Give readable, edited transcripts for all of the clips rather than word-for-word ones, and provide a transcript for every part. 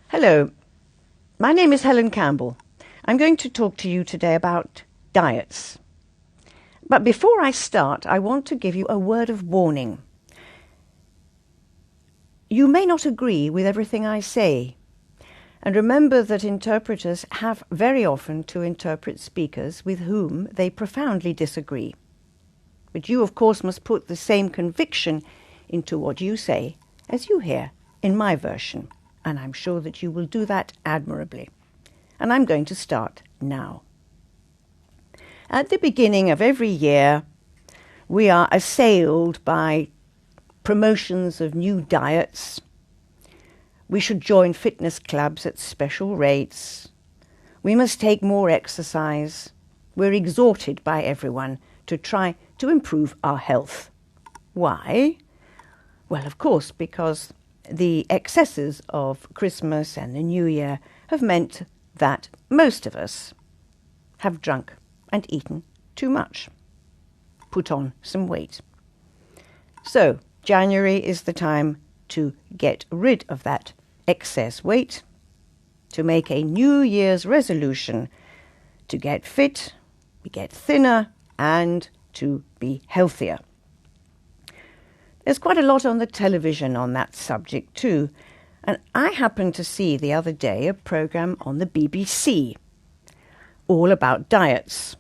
Hello, my name is Helen Campbell. I'm going to talk to you today about diets. But before I start, I want to give you a word of warning. You may not agree with everything I say, and remember that interpreters have very often to interpret speakers with whom they profoundly disagree. But you, of course, must put the same conviction into what you say as you hear in my version, and I'm sure that you will do that admirably. And I'm going to start now. At the beginning of every year, we are assailed by promotions of new diets. We should join fitness clubs at special rates. We must take more exercise. We're exhorted by everyone to try to improve our health. Why? Well, of course, because the excesses of Christmas and the New Year have meant that most of us have drunk and eaten too much, put on some weight. So January is the time to get rid of that excess weight, to make a New Year's resolution to get fit, to get thinner, and to be healthier. There's quite a lot on the television on that subject too, and I happened to see the other day a programme on the BBC, all about diets.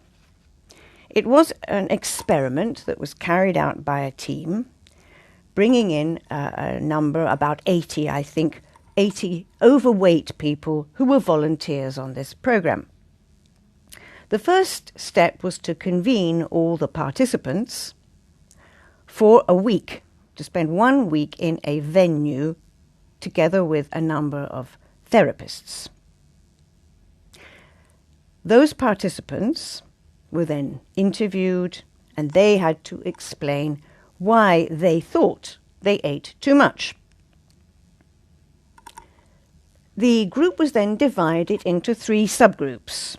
It was an experiment that was carried out by a team, bringing in a number, about 80, I think, 80 overweight people who were volunteers on this programme. The first step was to convene all the participants for a week, to spend 1 week in a venue together with a number of therapists. Those participants were then interviewed, and they had to explain why they thought they ate too much. The group was then divided into 3 subgroups.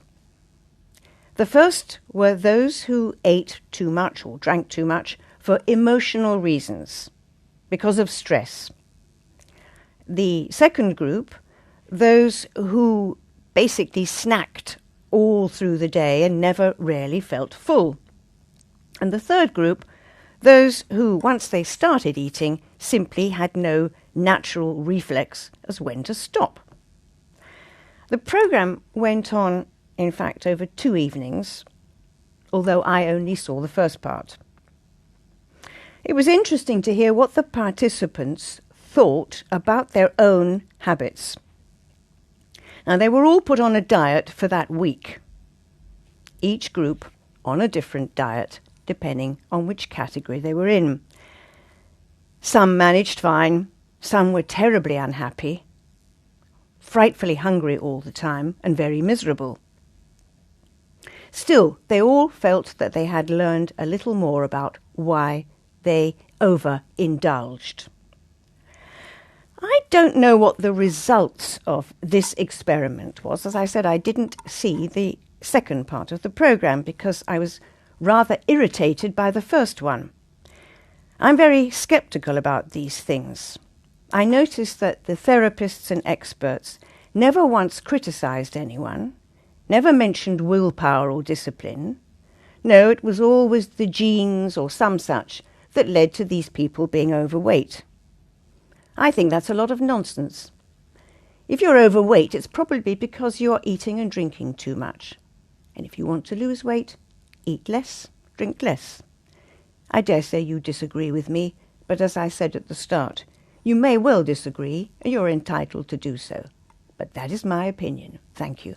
The first were those who ate too much or drank too much for emotional reasons, because of stress. The second group, those who basically snacked all through the day and never really felt full. And the third group, those who, once they started eating, simply had no natural reflex as when to stop. The programme went on, in fact, over 2 evenings, although I only saw the first part. It was interesting to hear what the participants thought about their own habits. Now, they were all put on a diet for that week, each group on a different diet, depending on which category they were in. Some managed fine, some were terribly unhappy, frightfully hungry all the time, and very miserable. Still, they all felt that they had learned a little more about why they overindulged. I don't know what the results of this experiment was. As I said, I didn't see the second part of the programme because I was rather irritated by the first one. I'm very sceptical about these things. I noticed that the therapists and experts never once criticised anyone, never mentioned willpower or discipline. No, it was always the genes or some such that led to these people being overweight. I think that's a lot of nonsense. If you're overweight, it's probably because you're eating and drinking too much. And if you want to lose weight, eat less, drink less. I dare say you disagree with me, but as I said at the start, you may well disagree, and you're entitled to do so. But that is my opinion. Thank you.